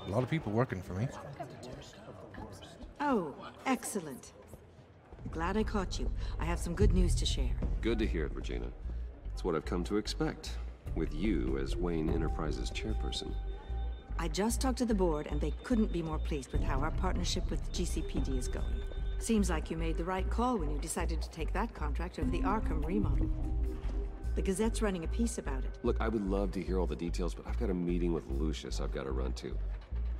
A lot of people working for me. Oh, excellent. Glad I caught you. I have some good news to share. Good to hear it, Regina. It's what I've come to expect, with you as Wayne Enterprises chairperson. I just talked to the board, and they couldn't be more pleased with how our partnership with GCPD is going. Seems like you made the right call when you decided to take that contract over the Arkham remodel. The Gazette's running a piece about it. Look, I would love to hear all the details, but I've got a meeting with Lucius I've got to run to.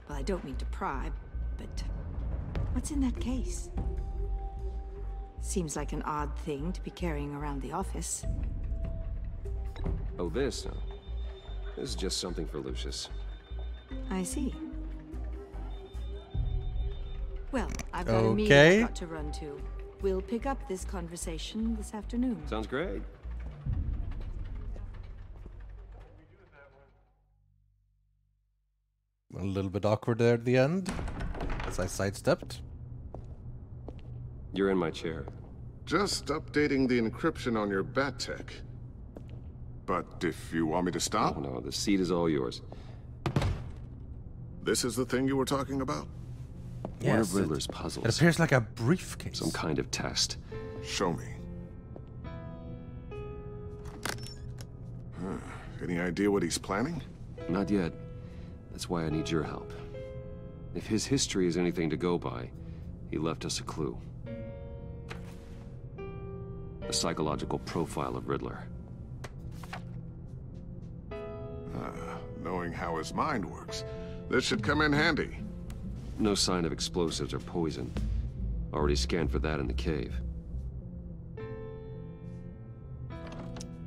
Well, I don't mean to pry, but what's in that case? Seems like an odd thing to be carrying around the office. Oh, this? No. This is just something for Lucius. I see. Well, I've got a meeting I've got to run to. We'll pick up this conversation this afternoon. Sounds great. A little bit awkward there at the end, as I sidestepped. You're in my chair. Just updating the encryption on your Bat-Tech. But if you want me to stop... Oh, no, the seat is all yours. This is the thing you were talking about? Yes, one of Riddler's puzzles. It appears like a briefcase. Some kind of test. Show me. Any idea what he's planning? Not yet. That's why I need your help. If his history is anything to go by, he left us a clue. A psychological profile of Riddler. Knowing how his mind works, this should come in handy. No sign of explosives or poison. Already scanned for that in the cave.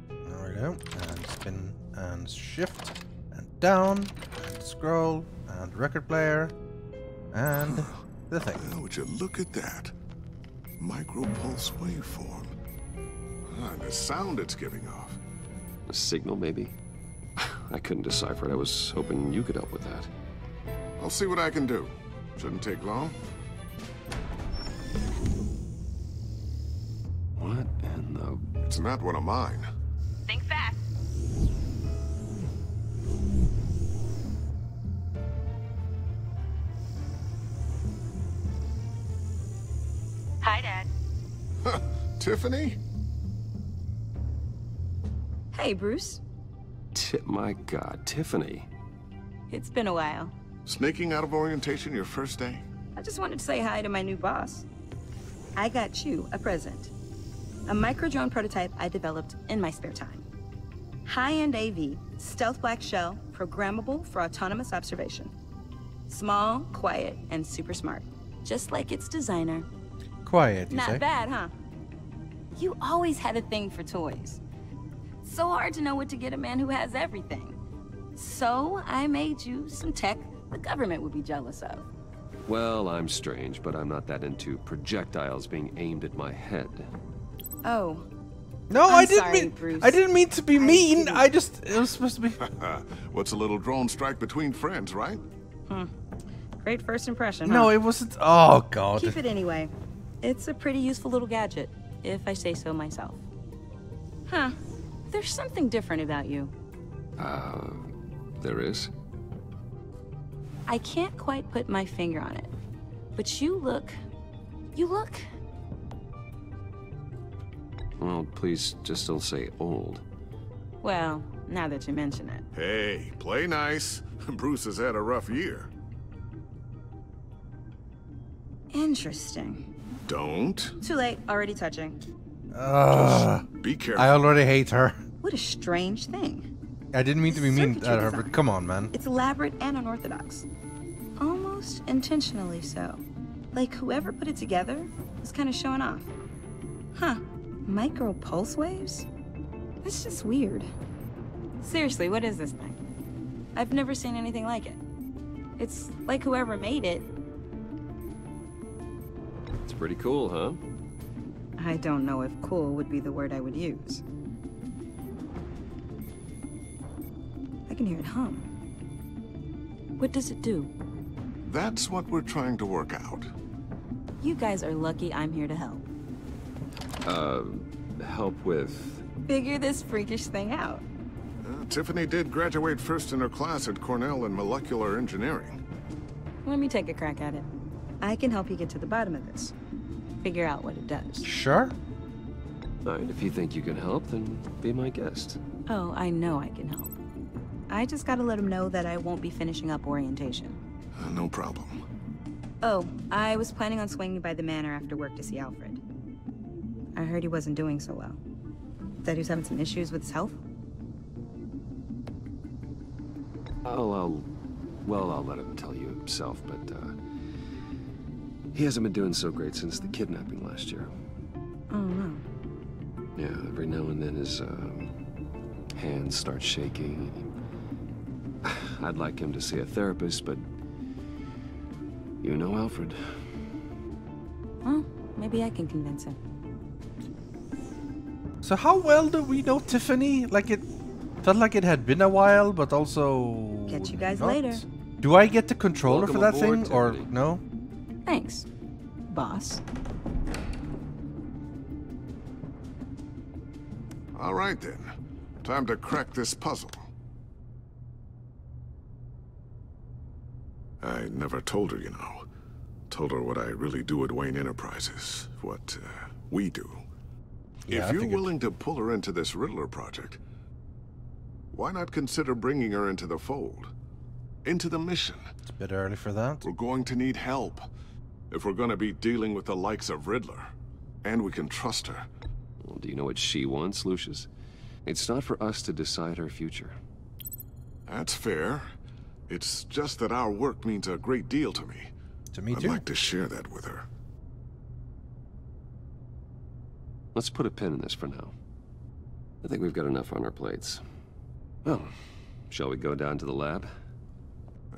There we go. And spin and shift and down and scroll and record player and the thing. Would you look at that? Micropulse waveform. And the sound it's giving off. A signal, maybe? I couldn't decipher it. I was hoping you could help with that. I'll see what I can do. Shouldn't take long. What in the... It's not one of mine. Think fast. Hi, Dad. Tiffany? Hey, Bruce. My God, Tiffany. It's been a while. Sneaking out of orientation your first day? I just wanted to say hi to my new boss. I got you a present. A micro-drone prototype I developed in my spare time. High-end AV, stealth black shell, programmable for autonomous observation. Small, quiet, and super smart. Just like its designer. Quiet, you say? Not bad, huh? You always had a thing for toys. So hard to know what to get a man who has everything. So I made you some tech the government would be jealous of. Well, I'm strange, but I'm not that into projectiles being aimed at my head. Oh. No, I didn't mean to be mean. It was supposed to be. What's a little drone strike between friends, right? Great first impression, No, huh? it wasn't. Oh, God. Keep it anyway. It's a pretty useful little gadget, if I say so myself. Huh. There's something different about you. There is? I can't quite put my finger on it. But you look... Well, please just don't say old. Well, now that you mention it. Hey, play nice. Bruce has had a rough year. Interesting. Don't. Too late, already touching. Be careful. I already hate her. What a strange thing. I didn't mean to be mean Circuitry at her, design. but come on, man. It's elaborate and unorthodox. Almost intentionally so. Like whoever put it together was kind of showing off. Huh. Micro pulse waves? That's just weird. Seriously, what is this thing? I've never seen anything like it. It's like whoever made it. It's pretty cool, huh? I don't know if cool would be the word I would use. I can hear it hum. What does it do? That's what we're trying to work out. You guys are lucky I'm here to help. Help with... Figure this freakish thing out. Tiffany did graduate first in her class at Cornell in molecular engineering. Let me take a crack at it. I can help you get to the bottom of this. Figure out what it does. Sure. All right, if you think you can help, then be my guest. Oh, I know I can help. I just gotta let him know that I won't be finishing up orientation. No problem. Oh, I was planning on swinging by the manor after work to see Alfred. I heard he wasn't doing so well. That he was having some issues with his health? I'll let him tell you himself, but, he hasn't been doing so great since the kidnapping last year. Oh, no. Yeah, every now and then his, hands start shaking. I'd like him to see a therapist, but you know Alfred. Well, maybe I can convince him. So how well do we know Tiffany? Like, it felt like it had been a while, but also Catch you guys not. later. Do I get the controller Welcome for that aboard, thing, or Tiffany. no? Thanks, boss. All right then. Time to crack this puzzle. I never told her, you know. Told her what I really do at Wayne Enterprises. What, we do. Yeah, If I you're figured. willing to pull her into this Riddler project, why not consider bringing her into the fold? Into the mission? It's a bit early for that. We're going to need help. If we're going to be dealing with the likes of Riddler. And we can trust her. Well, do you know what she wants, Lucius? It's not for us to decide her future. That's fair. It's just that our work means a great deal to me. To me I'd too. like to share that with her. Let's put a pin in this for now. I think we've got enough on our plates. Well, shall we go down to the lab?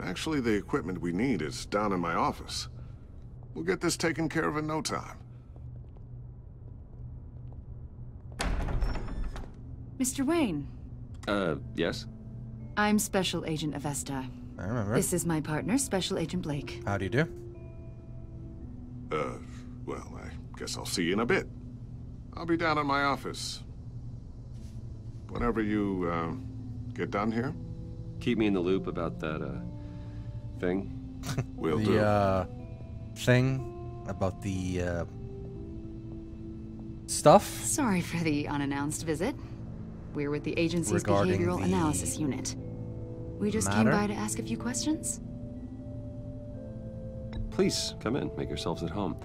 Actually, the equipment we need is down in my office. We'll get this taken care of in no time. Mr. Wayne, Yes? I'm Special Agent Avesta. I remember. This is my partner, Special Agent Blake. How do you do? Well, I guess I'll see you in a bit. I'll be down in my office. Whenever you, get done here, Keep me in the loop about that, thing. we'll do. The thing about the stuff Sorry for the unannounced visit. We're with the agency's Regarding Behavioral the Analysis Unit. We just matter? came by to ask a few questions. Please, come in. Make yourselves at home.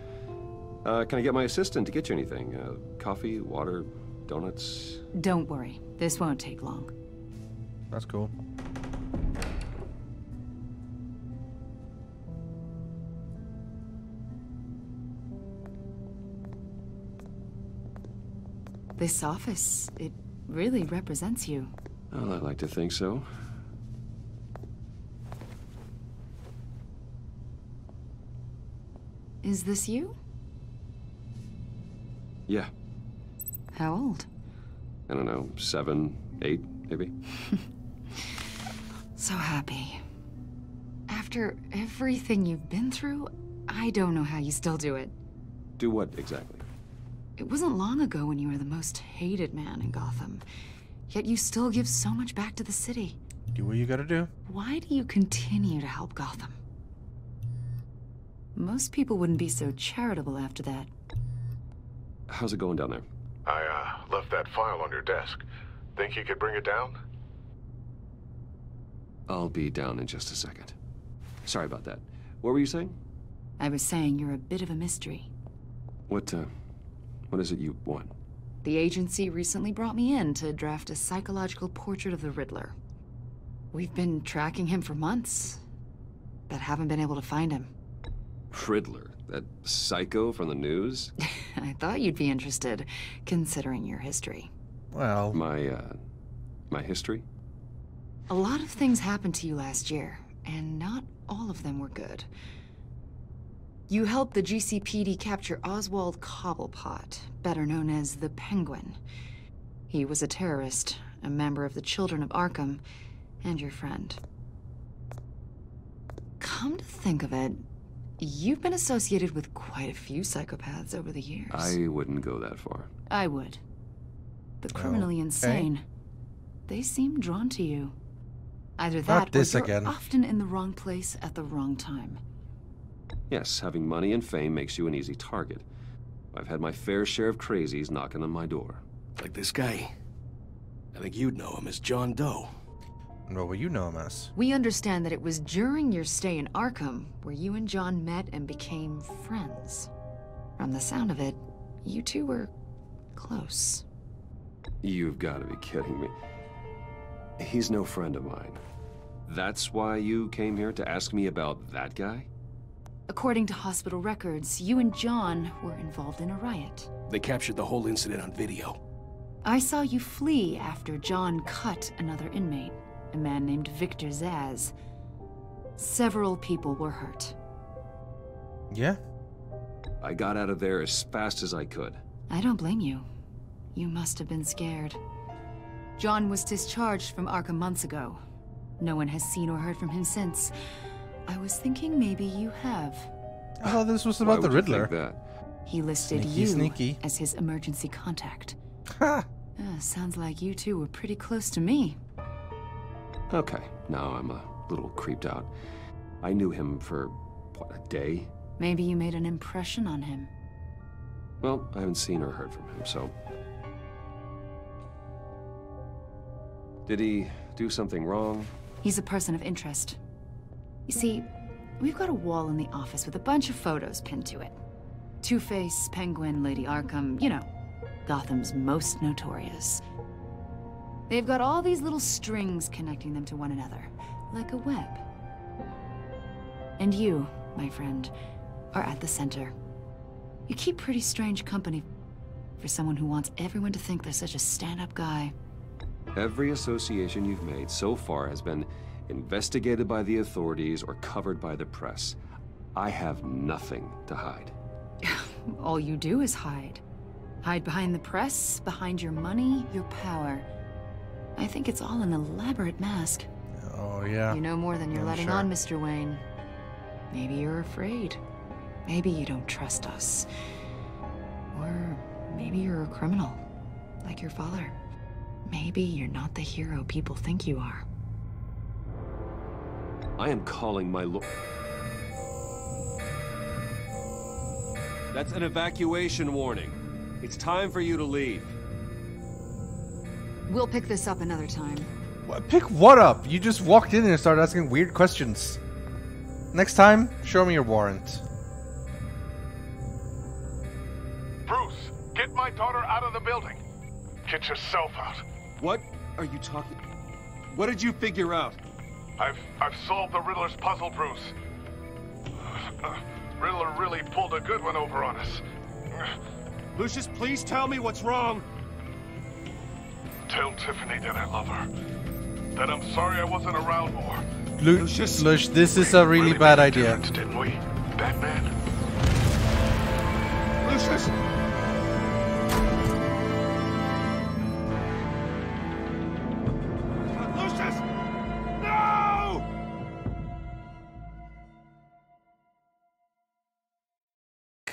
Can I get my assistant to get you anything? Coffee, water, donuts? Don't worry, this won't take long. That's cool. This office, it really represents you. Well, I'd like to think so. Is this you? Yeah. How old? I don't know, 7, 8, maybe? So happy. After everything you've been through, I don't know how you still do it. Do what, exactly? It wasn't long ago when you were the most hated man in Gotham. Yet you still give so much back to the city. Do what you gotta do. Why do you continue to help Gotham? Most people wouldn't be so charitable after that. How's it going down there? I, left that file on your desk. Think you could bring it down? I'll be down in just a second. Sorry about that. What were you saying? I was saying you're a bit of a mystery. What is it you want? The agency recently brought me in to draft a psychological portrait of the Riddler. We've been tracking him for months, but haven't been able to find him. Riddler? That psycho from the news? I thought you'd be interested, considering your history. Well, My history? A lot of things happened to you last year, and not all of them were good. You helped the GCPD capture Oswald Cobblepot, better known as the Penguin. He was a terrorist, a member of the Children of Arkham, and your friend. Come to think of it, you've been associated with quite a few psychopaths over the years. I wouldn't go that far. I would. The criminally insane. they seem drawn to you. Either Not that this or you're again. often in the wrong place at the wrong time. Yes, having money and fame makes you an easy target. I've had my fair share of crazies knocking on my door. Like this guy. I think you'd know him as John Doe. And what will you know him as? We understand that it was during your stay in Arkham where you and John met and became friends. From the sound of it, you two were close. You've got to be kidding me. He's no friend of mine. That's why you came here to ask me about that guy? According to hospital records, you and John were involved in a riot. They captured the whole incident on video. I saw you flee after John cut another inmate, a man named Victor Zsasz. Several people were hurt. Yeah? I got out of there as fast as I could. I don't blame you. You must have been scared. John was discharged from Arkham months ago. No one has seen or heard from him since. I was thinking maybe you have. I thought this was Why about the would you think Riddler. that? He listed Sneaky, you sneaky. as his emergency contact. Ha! Sounds like you two were pretty close to me. Okay, now I'm a little creeped out. I knew him for, what, a day? Maybe you made an impression on him. Well, I haven't seen or heard from him, so... Did he do something wrong? He's a person of interest. You see, we've got a wall in the office with a bunch of photos pinned to it. Two-Face, Penguin, Lady Arkham, you know, Gotham's most notorious. They've got all these little strings connecting them to one another, like a web. And you, my friend, are at the center. You keep pretty strange company for someone who wants everyone to think they're such a stand-up guy. Every association you've made so far has been investigated by the authorities or covered by the press. I have nothing to hide. All you do is hide. Hide behind the press, behind your money, your power. I think it's all an elaborate mask. Oh, yeah. You know more than you're I'm letting sure. on, Mr. Wayne. Maybe you're afraid. Maybe you don't trust us. Or maybe you're a criminal, like your father. Maybe you're not the hero people think you are. I am calling my That's an evacuation warning. It's time for you to leave. We'll pick this up another time. Pick what up? You just walked in and started asking weird questions. Next time, show me your warrant. Bruce, get my daughter out of the building. Get yourself out. What are you talking... What did you figure out? I've solved the Riddler's puzzle, Bruce. Riddler really pulled a good one over on us. Lucius, please tell me what's wrong. Tell Tiffany that I love her. That I'm sorry I wasn't around more. Lucius. Lush, this is a really bad made a idea. difference, didn't we, Batman? Lucius! Lucius! No!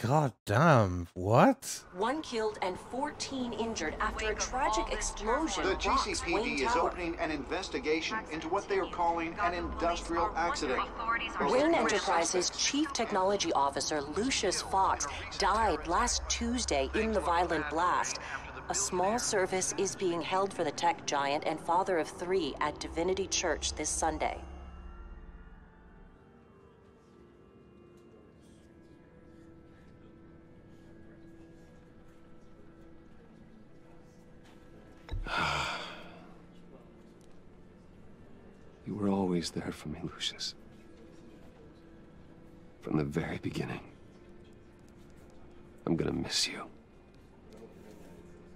God damn, what? 1 killed and 14 injured after a tragic explosion The rocks GCPD Wayne is Tower. opening an investigation into what they are calling an industrial accident. Wayne Enterprises' chief technology officer, Lucius Fox, died last Tuesday in the violent blast. A small service is being held for the tech giant and father of 3 at Divinity Church this Sunday. You were always there for me, Lucius. From the very beginning. I'm gonna miss you.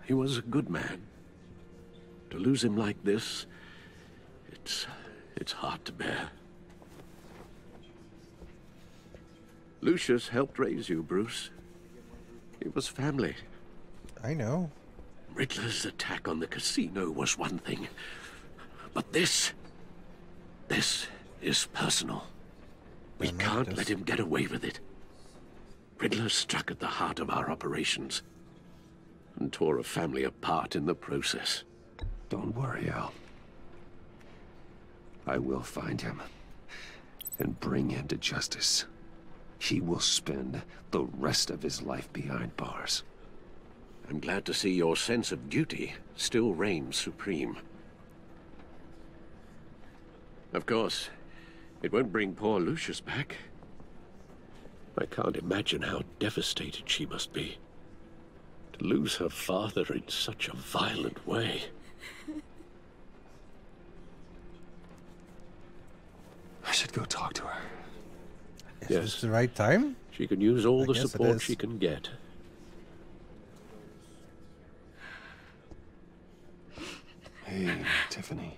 He was a good man. To lose him like this, it's hard to bear. Lucius helped raise you, Bruce. It was family. I know. Riddler's attack on the casino was one thing. But this is personal. We I know can't this. let him get away with it. Riddler struck at the heart of our operations and tore a family apart in the process. Don't worry, Al. I will find him and bring him to justice. He will spend the rest of his life behind bars. I'm glad to see your sense of duty still reigns supreme. Of course, it won't bring poor Lucius back. I can't imagine how devastated she must be. To lose her father in such a violent way. I should go talk to her. Is this the right time? She can use all the guess it support is. she can get. Hey, Tiffany.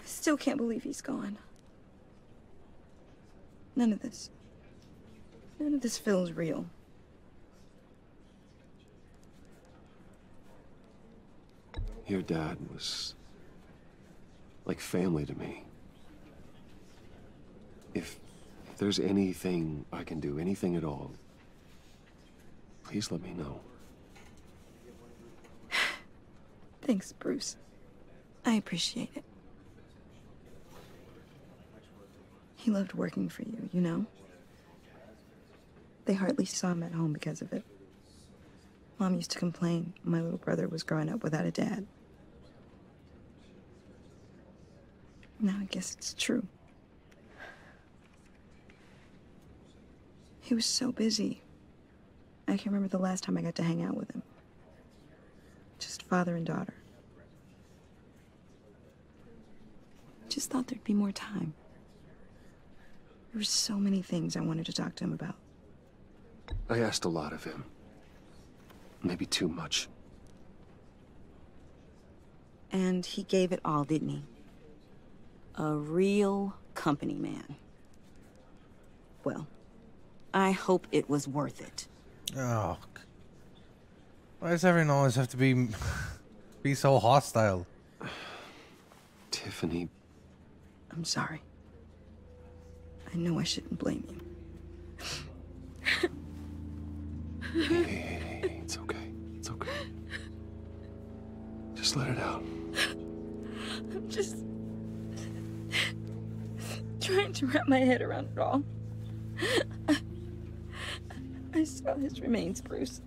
I still can't believe he's gone. None of this feels real. Your dad was like family to me. If there's anything I can do, anything at all, please let me know. Thanks, Bruce. I appreciate it. He loved working for you, you know? They hardly saw him at home because of it. Mom used to complain my little brother was growing up without a dad. Now I guess it's true. He was so busy. I can't remember the last time I got to hang out with him. Just father and daughter. Just thought there'd be more time. There were so many things I wanted to talk to him about. I asked a lot of him. Maybe too much. And he gave it all, didn't he? A real company man. Well, I hope it was worth it. Oh. Why does everyone always have to be so hostile? Tiffany. I'm sorry. I know I shouldn't blame you. Hey, it's okay. It's okay. Just let it out. I'm just trying to wrap my head around it all. I saw his remains, Bruce.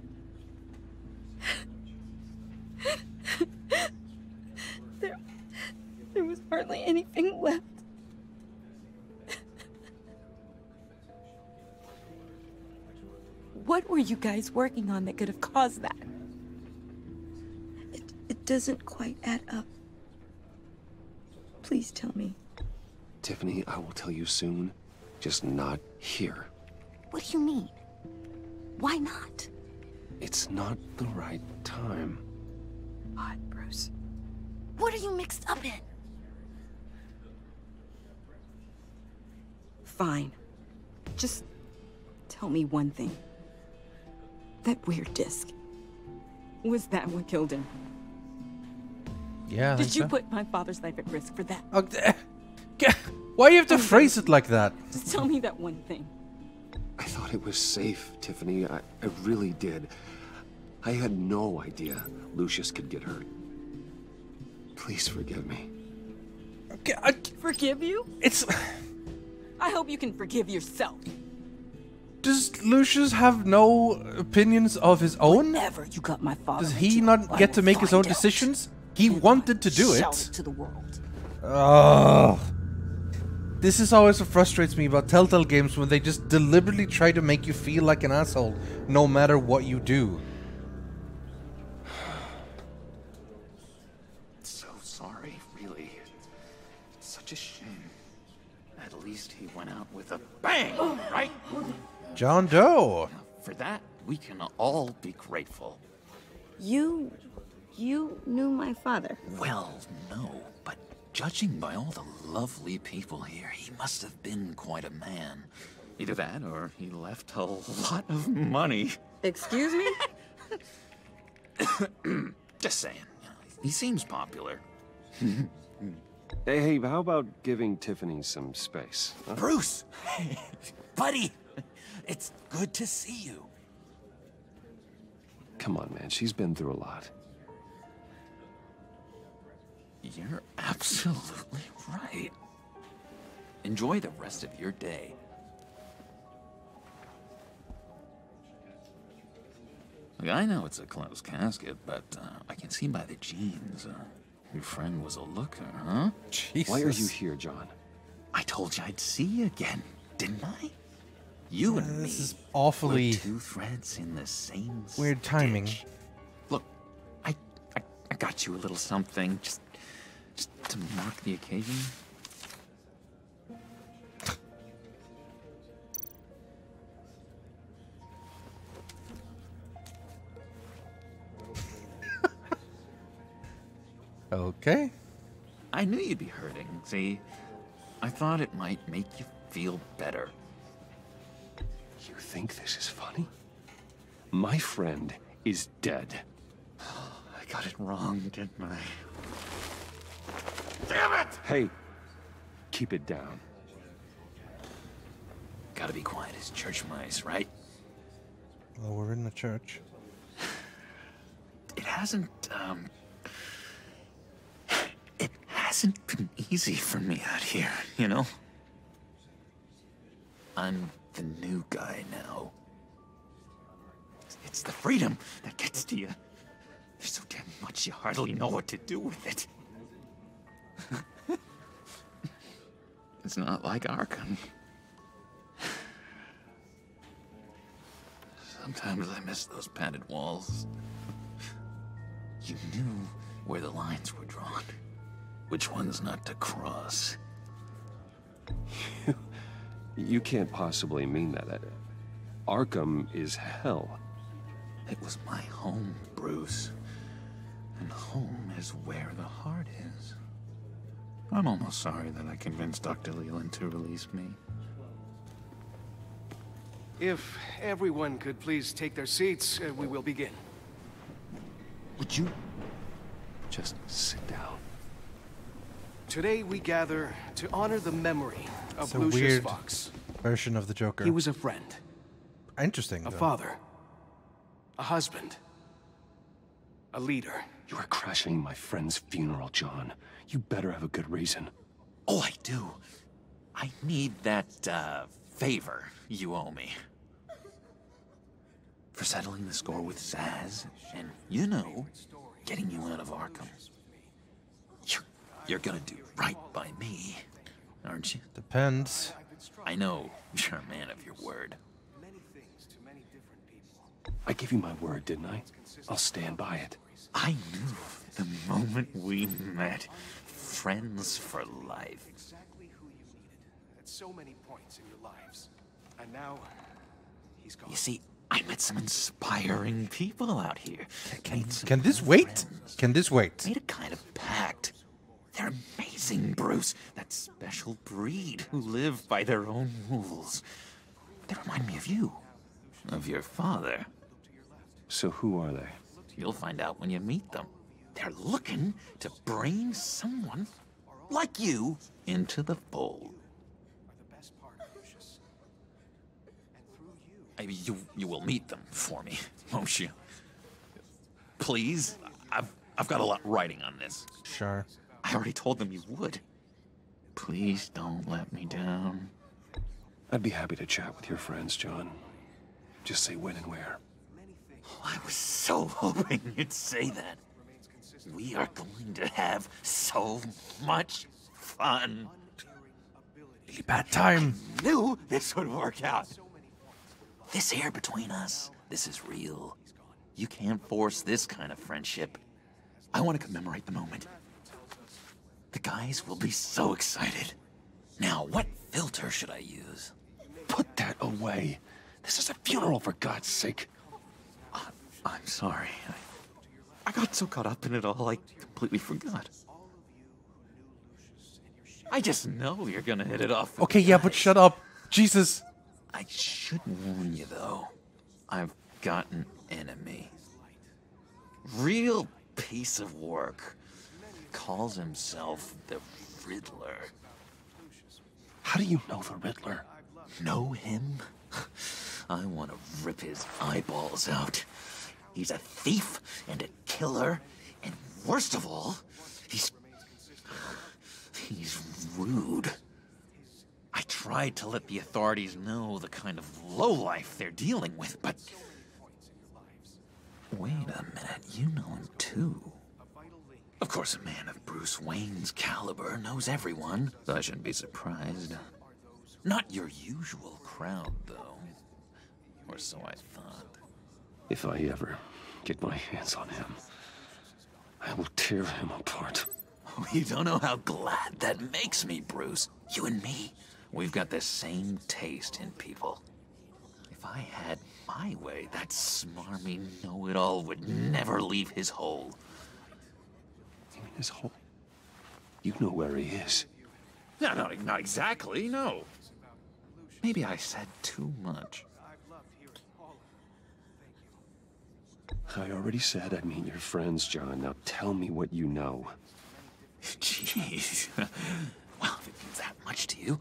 There was hardly anything left. What were you guys working on that could have caused that? It doesn't quite add up. Please tell me. Tiffany, I will tell you soon. Just not here. What do you mean? Why not? It's not the right time. What, Bruce? What are you mixed up in? Fine. Just tell me one thing. That weird disc. Was that what killed him? Yeah. Did you put my father's life at risk for that? Why do you have to phrase it like that? Just tell me that one thing. I thought it was safe, Tiffany. I really did. I had no idea Lucius could get hurt. Please forgive me. Okay, Forgive you? it's... I hope you can forgive yourself. Does Lucius have no opinions of his own? Whenever you got my father. Does he not get to make his own decisions? He wanted to do Shout it. it to the world. Oh. This is always what frustrates me about Telltale games, when they just deliberately try to make you feel like an asshole, no matter what you do. So sorry, really. It's such a shame. At least he went out with a bang, right? John Doe. For that, we can all be grateful. You knew my father. Well, no, but judging by all the lovely people here, he must have been quite a man. Either that, or he left a lot of money. Excuse me? Just saying, you know, he seems popular. Hey, how about giving Tiffany some space? Huh? Bruce! Buddy! It's good to see you. Come on, man. She's been through a lot. You're absolutely right. Enjoy the rest of your day. Look, I know it's a closed casket, but I can see by the jeans. Your friend was a looker, huh? Jesus. Why are you here, John? I told you I'd see you again, didn't I? You and me. This is awfully we're two threads in the same weird timing. stitch. Look, I got you a little something, just to mark the occasion. Okay. I knew you'd be hurting, see? I thought it might make you feel better. You think this is funny? My friend is dead. I got it wrong, didn't I? Damn it! Hey, keep it down. Gotta be quiet as church mice, right? Well, we're in the church. It hasn't been easy for me out here, you know? I'm the new guy now. It's the freedom that gets to you. There's so damn much you hardly know what to do with it. It's not like Arkham. Sometimes I miss those padded walls. You knew where the lines were drawn. Which ones not to cross. You can't possibly mean that. Arkham is hell. It was my home, Bruce. And home is where the heart is. I'm almost sorry that I convinced Dr. Leland to release me. If everyone could please take their seats, we will begin. Would you just sit down? Today we gather to honor the memory of It's a Lucius weird Fox. version of the Joker. He was a friend, Interesting, a though. father, a husband, a leader. You are crashing my friend's funeral, John. You better have a good reason. Oh, I do. I need that, favor you owe me. For settling the score with Zaz, and, you know, getting you out of Arkham. You're gonna do right by me, aren't you? Depends. I know you're a man of your word. I gave you my word, didn't I? I'll stand by it. I knew the moment we met. Friends for life. Exactly who you needed at so many points in your lives. And now, he's gone. You see, I met some inspiring people out here. Can this wait? Can this wait? Made a kind of pact. They're amazing, Bruce. That special breed who live by their own rules. They remind me of you. Of your father. So who are they? You'll find out when you meet them. They're looking to bring someone like you into the fold. You will meet them for me, won't you? Please? I've got a lot writing on this. Sure. I already told them you would. Please don't let me down. I'd be happy to chat with your friends, John. Just say when and where. I was so hoping you'd say that. We are going to have so much fun. Really bad time. I knew this would work out. This air between us, this is real. You can't force this kind of friendship. I want to commemorate the moment. The guys will be so excited. Now, what filter should I use? Put that away. This is a funeral, for God's sake. I'm sorry. I got so caught up in it all, I completely forgot. I just know you're gonna hit it off. Okay, yeah, but shut up. Jesus. I should warn you, though. I've got an enemy. Real piece of work. Calls himself the Riddler. How do you know the Riddler? Know him? I want to rip his eyeballs out. He's a thief and a killer, and worst of all, he's He's rude. I tried to let the authorities know the kind of lowlife they're dealing with, but... Wait a minute, you know him too. Of course, a man of Bruce Wayne's caliber knows everyone, so I shouldn't be surprised. Not your usual crowd, though. Or so I thought. If I ever get my hands on him, I will tear him apart. You don't know how glad that makes me, Bruce. You and me, we've got the same taste in people. If I had my way, that smarmy know-it-all would never leave his hole. You mean his hole? You know where he is. No, not exactly, no. Maybe I said too much. I already said I'd meet your friends, John. Now tell me what you know. Jeez. Well, if it means that much to you.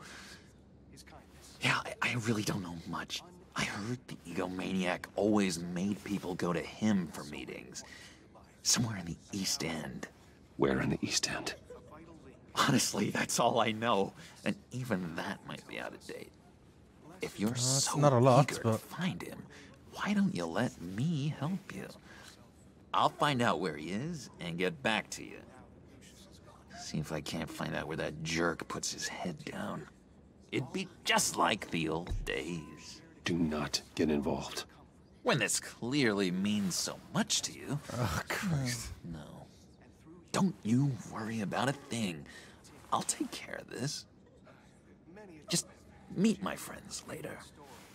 Yeah, I really don't know much. I heard the egomaniac always made people go to him for meetings. Somewhere in the East End. Where in the East End? Honestly, that's all I know. And even that might be out of date. If you're so not a lot, eager but... to find him, why don't you let me help you? I'll find out where he is and get back to you. See if I can't find out where that jerk puts his head down. It'd be just like the old days. Do not get involved. When this clearly means so much to you. Oh, Christ. No. Don't you worry about a thing. I'll take care of this. Just meet my friends later,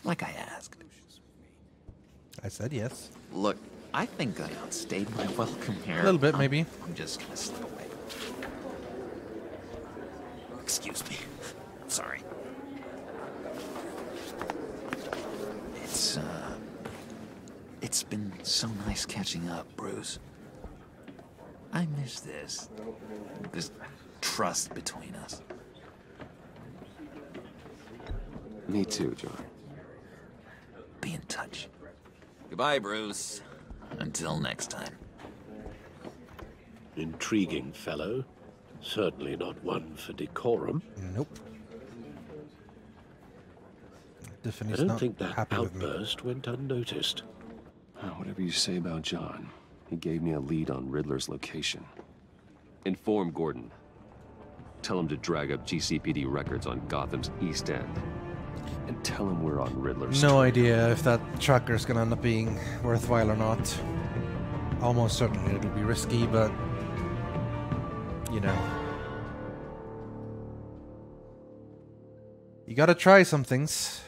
like I asked. I said yes. Look, I think I outstayed my welcome here. A little bit, maybe. I'm just gonna slip away. Excuse me. Sorry. It's been so nice catching up, Bruce. I miss this trust between us. Me too, John. Be in touch. Goodbye, Bruce. Until next time. Intriguing fellow. Certainly not one for decorum. Nope. Tiffany's I don't not think that happy with me. outburst went unnoticed. Whatever you say about John, he gave me a lead on Riddler's location. Inform Gordon. Tell him to drag up GCPD records on Gotham's East End. And tell him we're on Riddler's No trail. idea if that tracker's gonna end up being worthwhile or not. Almost certainly it'll be risky, but... you know. You gotta try some things.